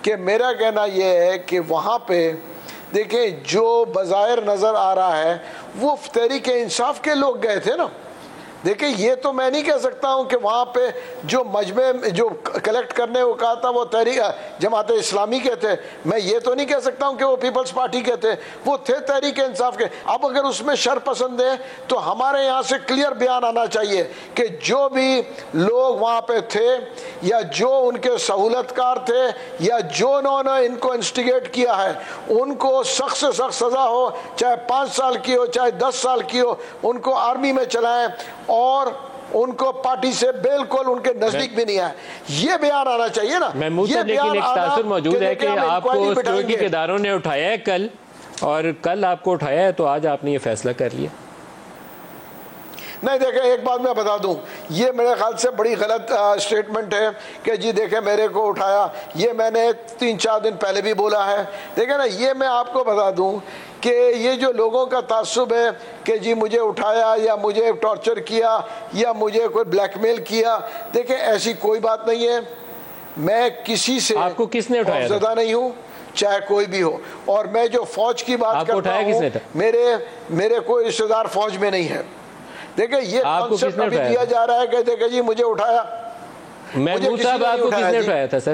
کہ میرا کہنا یہ ہے کہ وہاں پہ دیکھیں جو بظاہر نظر آ رہا ہے وہ تحریک انصاف کے لوگ گئے تھے نا. دیکھیں یہ تو میں نہیں کہہ سکتا ہوں کہ وہاں پہ جو مجمع جو کلیکٹ کرنے کو کہا تھا وہ جماعت اسلامی کے تھے، میں یہ تو نہیں کہہ سکتا ہوں کہ وہ پیپلز پارٹی کے تھے، وہ تھے تحریک انصاف کے۔ اب اگر اس میں شر پسند ہے تو ہمارے یہاں سے کلیئر بیان آنا چاہیے کہ جو بھی لوگ وہاں پہ تھے یا جو ان کے سہولت کار تھے یا جو انہوں نے ان کو انسٹیگیٹ کیا ہے ان کو سخت سے سخت سزا ہو، چاہے 5 سال کی ہو چاہے 10 سال کی ہو، ان کو آرمی میں چلائیں اور ان کو پارٹی سے بالکل ان کے نزدیک بھی نہیں آئے۔ یہ بیان آنا چاہیے نا۔ محمود صاحب لیکن ایک تاثر موجود ہے کہ آپ کو سیکورٹی کے اداروں نے اٹھایا ہے کل، اور کل آپ کو اٹھایا ہے تو آج آپ نے یہ فیصلہ کر لیا۔ نہیں دیکھیں ایک بات میں بتا دوں، یہ میرے خیال سے بڑی غلط سٹیٹمنٹ ہے کہ جی دیکھیں میرے کو اٹھایا، یہ میں نے 3-4 دن پہلے بھی بولا ہے۔ دیکھیں نا یہ میں آپ کو بتا دوں کہ یہ جو لوگوں کا تعصب ہے کہ جی مجھے اٹھایا یا مجھے ٹارچر کیا یا مجھے کوئی بلیک میل کیا، دیکھیں ایسی کوئی بات نہیں ہے۔ میں کسی سے آپ کو کس نے اٹھایا زدہ نہیں ہوں، چاہے کوئی بھی ہو، اور میں جو فوج کی بات کرتا ہوں میرے کوئی رشتہ دار فوج میں نہیں ہے۔ دیکھیں یہ کانسیپٹ ابھی دیا جا رہا ہے کہ دیکھیں جی مجھے اٹھایا۔ محمود صاحب آپ کو کس نے اٹھایا تھا سر؟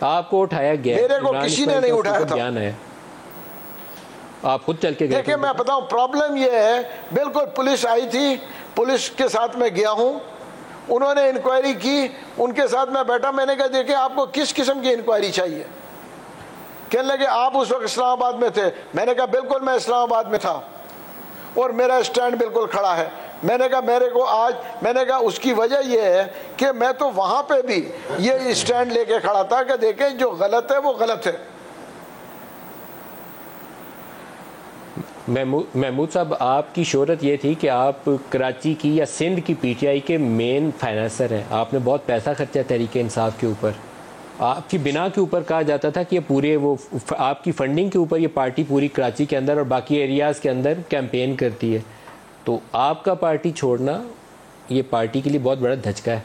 آپ کو اٹھایا گیا؟ میرے کو کسی نے نہیں اٹھایا تھا۔ آپ خود چل کے گئے؟ دیکھیں میں بتاؤں پرابلم یہ ہے، بالکل پولیس آئی تھی، پولیس کے ساتھ میں گیا ہوں، انہوں نے انکوائری کی، ان کے ساتھ میں بیٹھا، میں نے کہا دیکھیں آپ کو کس قسم کی انکوائری چاہیے؟ کہنے لگے آپ اس وقت اسلام آباد میں تھے۔ میں نے کہا بالکل میں اسلام آباد میں تھا اور میرا اسٹینڈ بالکل کھڑا ہے۔ میں نے کہا میرے کو آج، میں نے کہا اس کی وجہ یہ ہے کہ میں تو وہاں پہ بھی یہ اسٹینڈ لے کے کھڑا تھا کہ دیکھیں جو غلط ہے وہ غلط ہے۔ محمود صاحب آپ کی شہرت یہ تھی کہ آپ کراچی کی یا سندھ کی پی ٹی آئی کے مین فائنانسر ہیں، آپ نے بہت پیسہ خرچہ تحریک انصاف کے اوپر، آپ کی بنا کے اوپر کہا جاتا تھا کہ یہ پورے وہ آپ کی فنڈنگ کے اوپر یہ پارٹی پوری کراچی کے اندر اور باقی ایریاز کے اندر کیمپین کرتی ہے، تو آپ کا پارٹی چھوڑنا یہ پارٹی کے لیے بہت بڑا دھچکا ہے۔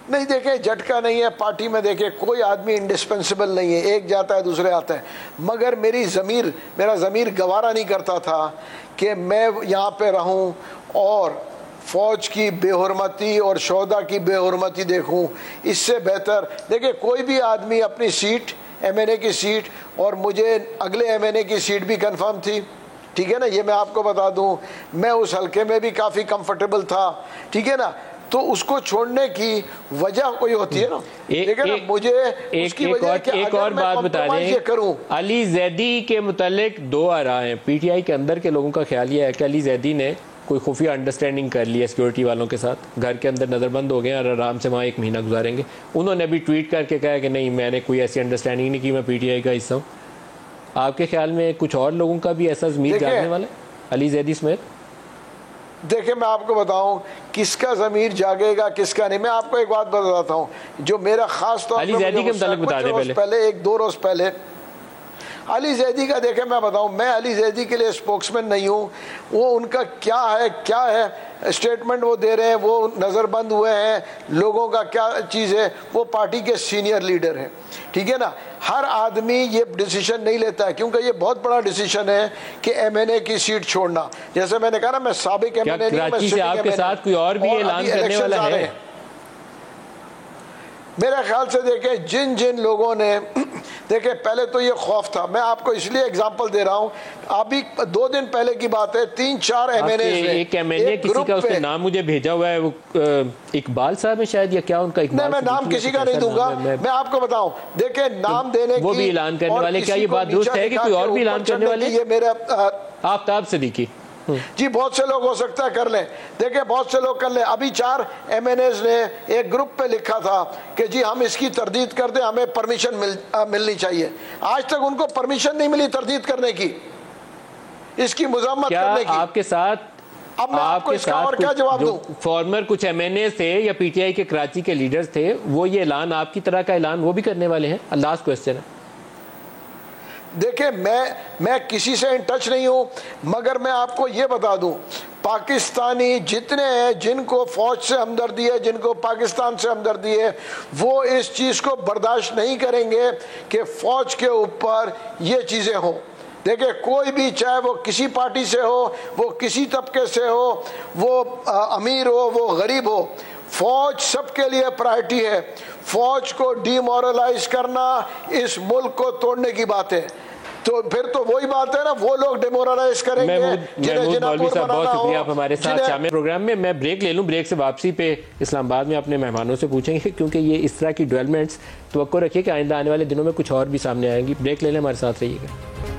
نہیں دیکھیں جھٹکا نہیں ہے، پارٹی میں دیکھیں کوئی آدمی انڈسپنسیبل نہیں ہے، ایک جاتا ہے دوسرے آتا ہے، مگر میرا ضمیر گوارا نہیں کرتا تھا کہ میں یہاں پہ رہوں اور فوج کی بے حرمتی اور شہداء کی بے حرمتی دیکھوں۔ اس سے بہتر دیکھیں کوئی بھی آدمی اپنی سیٹ ایم این اے کی سیٹ، اور مجھے اگلے ایم این اے کی سیٹ بھی کنفرم تھی، ٹھیک ہے نا، یہ میں آپ کو بتا دوں، میں اس حلقے میں بھی کافی کمفرٹیبل تھا، ٹھیک ہے نا، تو اس کو چھوڑنے کی وجہ کوئی ہوتی ہے نا، ٹھیک ہے نا، مجھے اس کی وجہ ہے کہ ایک اور بات بتا دیں، علی زیدی کے متعلق 2 آراء ہیں۔ پی ٹی آئی کے اندر کے لوگوں کا خیال یہ ہے کہ علی زیدی نے کوئی خفیہ انڈرسٹینڈنگ کر لی ہے سیکورٹی والوں کے ساتھ، گھر کے اندر نظر بند ہو گئے اور آرام سے وہاں 1 مہینہ گزاریں گے۔ انہوں نے ابھی ٹویٹ کر کے کہا کہ نہیں میں نے کوئی ایسی انڈرسٹینڈنگ نہیں کی، میں پی ٹی آئی کا حصہ ہوں۔ آپ کے خیال میں کچھ اور لوگوں کا بھی ایسا ضمیر جاگنے والا ہے علی زیدی سمیت؟ دیکھیں میں آپ کو بتاؤں کس کا ضمیر جاگے گا کس کا نہیں۔ میں آپ کو ایک بات بتاتا ہوں جو میرا خاص طور علی زیدی کے متعلق بتا دیں پہلے 1-2 روز پہلے علی زیدی کا، دیکھیں میں بتاؤں میں علی زیدی کے لیے اسپوکس مین نہیں ہوں، وہ ان کا کیا ہے اسٹیٹمنٹ وہ دے رہے ہیں، وہ نظر بند ہوئے ہیں، لوگوں کا کیا چیز ہے، وہ پارٹی کے سینئر لیڈر ہیں، ٹھیک ہے نا۔ ہر آدمی یہ ڈیسیشن نہیں لیتا ہے کیونکہ یہ بہت بڑا ڈیسیشن ہے کہ ایم این اے کی سیٹ چھوڑنا۔ جیسے میں نے کہا نا میں سابق ایم این اے نہیں ہوں، کراچی سے آپ کے ساتھ کوئی اور بھی اعلان کرنے والا ہے؟ میرے خیال سے دیکھیں جن لوگوں نے دیکھیں پہلے تو یہ خوف تھا، میں آپ کو اس لیے اگزامپل دے رہا ہوں، ابھی 2 دن پہلے کی بات ہے، 3-4 ایم این اے ایک ایم این اے کسی کا اس نے نام مجھے بھیجا ہوا ہے، وہ اقبال صاحب ہے شاید یا کیا ان کا اقبال؟ نہیں میں نام کسی کا نہیں دوں گا، میں آپ کو بتاؤں دیکھیں نام دینے کی وہ بھی اعلان کرنے والے، کیا یہ بات درست ہے کہ کوئی اور بھی اعلان کرنے والے؟ یہ میرا آفتاب صدیقی جی بہت سے لوگ ہو سکتا ہے کر لیں، دیکھیں بہت سے لوگ کر لیں۔ ابھی 4 ایم این ایز نے ایک گروپ پہ لکھا تھا کہ جی ہم اس کی تردید کر دیں، ہمیں پرمیشن ملنی چاہیے۔ آج تک ان کو پرمیشن نہیں ملی تردید کرنے کی، اس کی مذمت کرنے کی۔ آپ کے ساتھ اب میں آپ کو اس کا اور کیا جواب دوں؟ فارمر کچھ ایم این اے تھے یا پی ٹی آئی کے کراچی کے لیڈرز تھے، وہ یہ اعلان آپ کی طرح کا اعلان وہ بھی کرنے والے ہیں؟ لاسٹ کوسچن ہے۔ دیکھیں میں کسی سے ان ٹچ نہیں ہوں، مگر میں آپ کو یہ بتا دوں پاکستانی جتنے ہیں جن کو فوج سے ہمدردی ہے، جن کو پاکستان سے ہمدردی ہے، وہ اس چیز کو برداشت نہیں کریں گے کہ فوج کے اوپر یہ چیزیں ہوں۔ دیکھیں کوئی بھی چاہے وہ کسی پارٹی سے ہو, وہ کسی طبقے سے ہو, وہ امیر ہو, وہ غریب ہو, فوج سب کے لیے پرائرٹی ہے. فوج کو ڈی مورلائز کرنا اس ملک کو توڑنے کی بات ہے. تو پھر تو وہی بات ہے نا, وہ لوگ ڈیمورلائز کریں گے. محمود مولوی صاحب بہت شکریہ آپ ہمارے ساتھ شامل پروگرام میں. میں بریک لے لوں, بریک سے واپسی پہ اسلام آباد میں اپنے مہمانوں سے پوچھیں گے, کیونکہ یہ اس طرح کی ڈیولپمنٹس توقع رکھیے کہ آئندہ آنے والے دنوں میں کچھ اور بھی سامنے آئیں گی. بریک لے لیں, ہمارے ساتھ رہیے گا.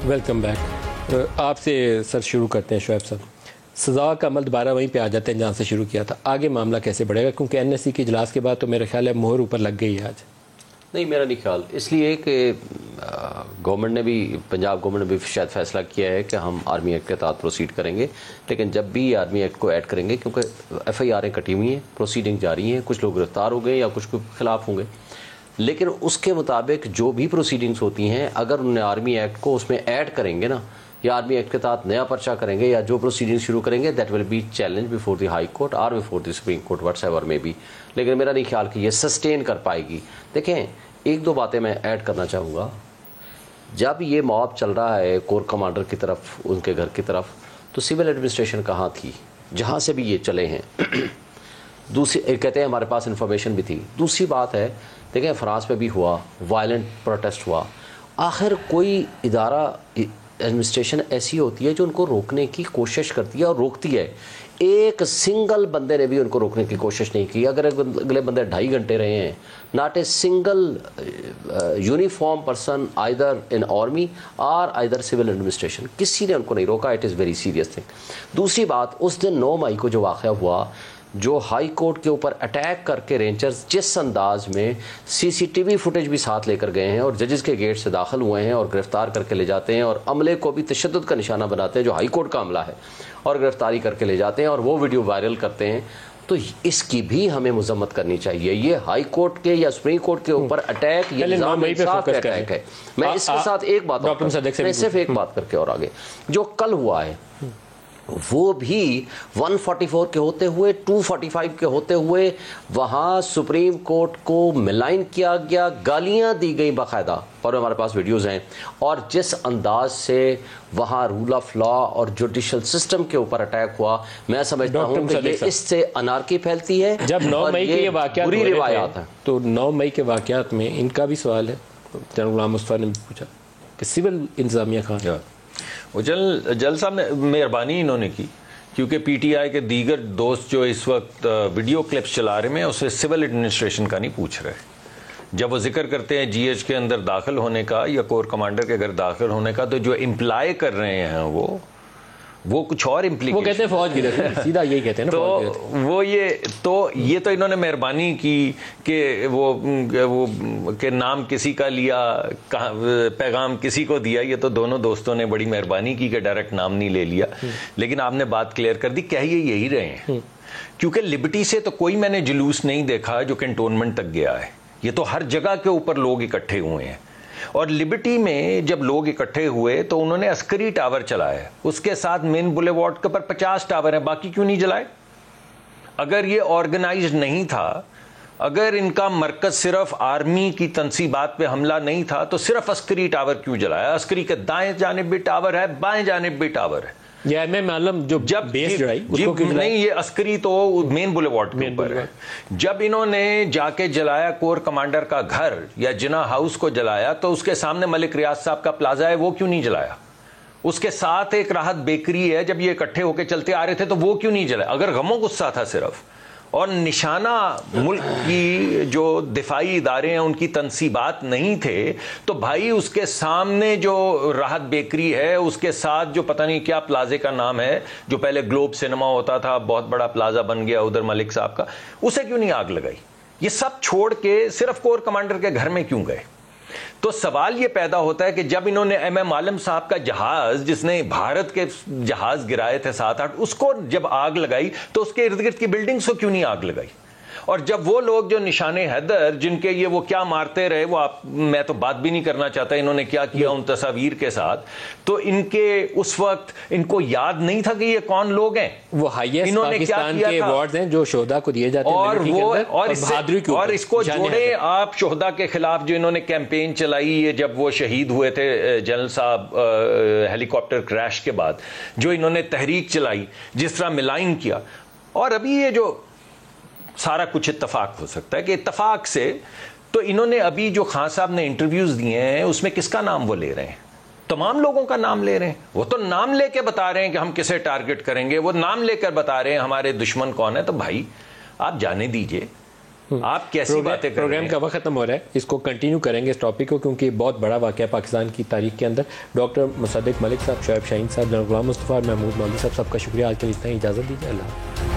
Welcome back. آپ سے سر شروع کرتے ہیں شعیب صاحب. سزا کا عمل دوبارہ وہیں پہ آ جاتے ہیں جہاں سے شروع کیا تھا. آگے معاملہ کیسے بڑھے گا, کیونکہ این ایس سی کے اجلاس کے بعد تو میرا خیال ہے مہر اوپر لگ گئی ہے آج. نہیں, میرا نہیں خیال, اس لیے کہ گورنمنٹ نے بھی, پنجاب گورنمنٹ نے بھی شاید فیصلہ کیا ہے کہ ہم آرمی ایکٹ کے تحت پروسیڈ کریں گے, لیکن جب بھی آرمی ایکٹ کو ایڈ کریں گے, کیونکہ ایف آئی آریں کٹی ہوئی ہیں, پروسیڈنگ جاری ہیں, کچھ لوگ گرفتار ہو گئے یا کچھ کے خلاف ہوں گے, لیکن اس کے مطابق جو بھی پروسیڈنگز ہوتی ہیں اگر انہوں نے آرمی ایکٹ کو اس میں ایڈ کریں گے نا, یا آرمی ایکٹ کے تحت نیا پرچہ کریں گے, یا جو پروسیڈنگ شروع کریں گے, that will be challenge before the high court اور before the supreme court, whatsoever میں بھی. لیکن میرا نہیں خیال کہ یہ سسٹین کر پائے گی. دیکھیں, ایک دو باتیں میں ایڈ کرنا چاہوں گا. جب یہ موب چل رہا ہے کور کمانڈر کی طرف, ان کے گھر کی طرف, تو سول ایڈمنسٹریشن کہاں تھی جہاں سے بھی یہ چلے ہیں؟ دوسری کہتے ہیں ہمارے پاس انفارمیشن بھی تھی. دوسری بات ہے, دیکھیں فرانس میں بھی ہوا, وائلنٹ پروٹیسٹ ہوا. آخر کوئی ادارہ ایڈمنسٹریشن ایسی ہوتی ہے جو ان کو روکنے کی کوشش کرتی ہے اور روکتی ہے. ایک سنگل بندے نے بھی ان کو روکنے کی کوشش نہیں کی. اگر اگلے بندے 2.5 گھنٹے رہے ہیں, not a single uniform person either in army اور آئدر سول ایڈمنسٹریشن, کسی نے ان کو نہیں روکا. It is very serious thing. دوسری بات, اس دن 9 مئی کو جو واقعہ ہوا, جو ہائی کورٹ کے اوپر اٹیک کر کے رینجرز جس انداز میں سی سی ٹی وی فوٹیج بھی ساتھ لے کر گئے ہیں اور ججز کے گیٹ سے داخل ہوئے ہیں اور گرفتار کر کے لے جاتے ہیں اور عملے کو بھی تشدد کا نشانہ بناتے ہیں, جو ہائی کورٹ کا عملہ ہے, اور گرفتاری کر کے لے جاتے ہیں اور وہ ویڈیو وائرل کرتے ہیں, تو اس کی بھی ہمیں مذمت کرنی چاہیے. یہ ہائی کورٹ کے یا سپریم کورٹ کے اوپر اٹیک, یہ نظام انصاف کا اٹیک ہے. میں اس کے ساتھ ایک بات, میں صرف ایک بات کر کے اور آگے, جو کل ہوا ہے وہ بھی 144 کے ہوتے ہوئے 245 کے ہوتے ہوئے وہاں سپریم کورٹ کو ملائن کیا گیا, گالیاں دی گئی باقاعدہ, اور ہمارے پاس ویڈیوز ہیں. اور جس انداز سے وہاں رول آف لا اور جوڈیشل سسٹم کے اوپر اٹیک ہوا, میں سمجھتا ہوں کہ یہ اس سے انارکی پھیلتی ہے. جب 9 مئی کے یہ واقعات بری روایات ہیں, تو 9 مئی کے واقعات میں ان کا بھی سوال ہے, جنرل غلام مصطفیٰ نے بھی پوچھا کہ سول انتظامیہ کہاں. جل صاحب نے مہربانی انہوں نے کی, کیونکہ پی ٹی آئی کے دیگر دوست جو اس وقت ویڈیو کلپس چلا رہے ہیں اسے سول ایڈمنسٹریشن کا نہیں پوچھ رہے. جب وہ ذکر کرتے ہیں جی ایچ کے اندر داخل ہونے کا یا کور کمانڈر کے گھر داخل ہونے کا, تو جو امپلائی کر رہے ہیں وہ کچھ اور امپلیکیشن, وہ کہتے ہیں فوج گرے, سیدھا یہی کہتے ہیں نا. تو یہ تو انہوں نے مہربانی کی کہ وہ کہ نام کسی کا لیا, پیغام کسی کو دیا, یہ تو دونوں دوستوں نے بڑی مہربانی کی کہ ڈائریکٹ نام نہیں لے لیا. لیکن آپ نے بات کلیئر کر دی, کہہ یہ یہی رہے ہیں, کیونکہ لبرٹی سے تو کوئی میں نے جلوس نہیں دیکھا جو کنٹونمنٹ تک گیا ہے. یہ تو ہر جگہ کے اوپر لوگ اکٹھے ہوئے ہیں, اور لبرٹی میں جب لوگ اکٹھے ہوئے تو انہوں نے عسکری ٹاور چلائے, اس کے ساتھ مین بولے وارڈ کے اوپر 50 ٹاور ہیں, باقی کیوں نہیں جلائے؟ اگر یہ آرگنائزڈ نہیں تھا, اگر ان کا مرکز صرف آرمی کی تنصیبات پہ حملہ نہیں تھا, تو صرف عسکری ٹاور کیوں جلایا؟ عسکری کے دائیں جانب بھی ٹاور ہے, بائیں جانب بھی ٹاور ہے. جب بیس جڑائی نہیں, یہ عسکری تو مین بولے وارڈ کے اوپر ہے. جب انہوں نے جا کے جلایا کور کمانڈر کا گھر یا جنا ہاؤس کو جلایا, تو اس کے سامنے ملک ریاض صاحب کا پلازا ہے, وہ کیوں نہیں جلایا؟ اس کے ساتھ ایک راحت بیکری ہے, جب یہ اکٹھے ہو کے چلتے آ رہے تھے تو وہ کیوں نہیں جلایا؟ اگر غم و غصہ تھا صرف, اور نشانہ ملک کی جو دفاعی ادارے ہیں ان کی تنصیبات نہیں تھے, تو بھائی اس کے سامنے جو راحت بیکری ہے, اس کے ساتھ جو پتہ نہیں کیا پلازے کا نام ہے, جو پہلے گلوب سینما ہوتا تھا, بہت بڑا پلازا بن گیا ادھر ملک صاحب کا, اسے کیوں نہیں آگ لگائی؟ یہ سب چھوڑ کے صرف کور کمانڈر کے گھر میں کیوں گئے؟ تو سوال یہ پیدا ہوتا ہے کہ جب انہوں نے ایم ایم عالم صاحب کا جہاز, جس نے بھارت کے جہاز گرائے تھے 7-8, اس کو جب آگ لگائی, تو اس کے ارد گرد کی بلڈنگز کو کیوں نہیں آگ لگائی؟ اور جب وہ لوگ جو نشان حیدر جن کے یہ وہ کیا مارتے رہے وہ میں تو بات بھی نہیں کرنا چاہتا انہوں نے کیا کیا ان تصاویر کے ساتھ, تو ان کے اس وقت ان کو یاد نہیں تھا کہ یہ کون لوگ ہیں. وہ ہائیسٹ پاکستان کے ایوارڈز ہیں جو شہداء کو دیے جاتے ہیں اور اس کو جوڑے آپ شہداء کے خلاف جو انہوں نے کیمپین چلائی ہے جب وہ شہید ہوئے تھے جنرل صاحب ہیلی کاپٹر کریش کے بعد, جو انہوں نے تحریک چلائی, جس طرح ملائن کیا. اور ابھی یہ جو سارا کچھ اتفاق ہو سکتا ہے کہ اتفاق سے تو انہوں نے ابھی جو خان صاحب نے انٹرویوز دیے ہیں اس میں کس کا نام وہ لے رہے ہیں؟ تمام لوگوں کا نام لے رہے ہیں. وہ تو نام لے کے بتا رہے ہیں کہ ہم کسے ٹارگٹ کریں گے, وہ نام لے کر بتا رہے ہیں ہمارے دشمن کون ہے. تو بھائی آپ جانے دیجئے, آپ کیسی باتیں کر رہے ہیں. پروگرام کا وقت ختم ہو رہا ہے, اس کو کنٹینیو کریں گے اس ٹاپک کو کیونکہ بہت بڑا واقعہ پاکستان کی تاریخ کے اندر. ڈاکٹر مصدق ملک صاحب, شعیب شاہین صاحب, جنرل غلام مصطفیٰ اور محمود مولوی صاحب, سب کا شکریہ. آج کے لیے اتنا ہی, اجازت دیجیے. اللہ.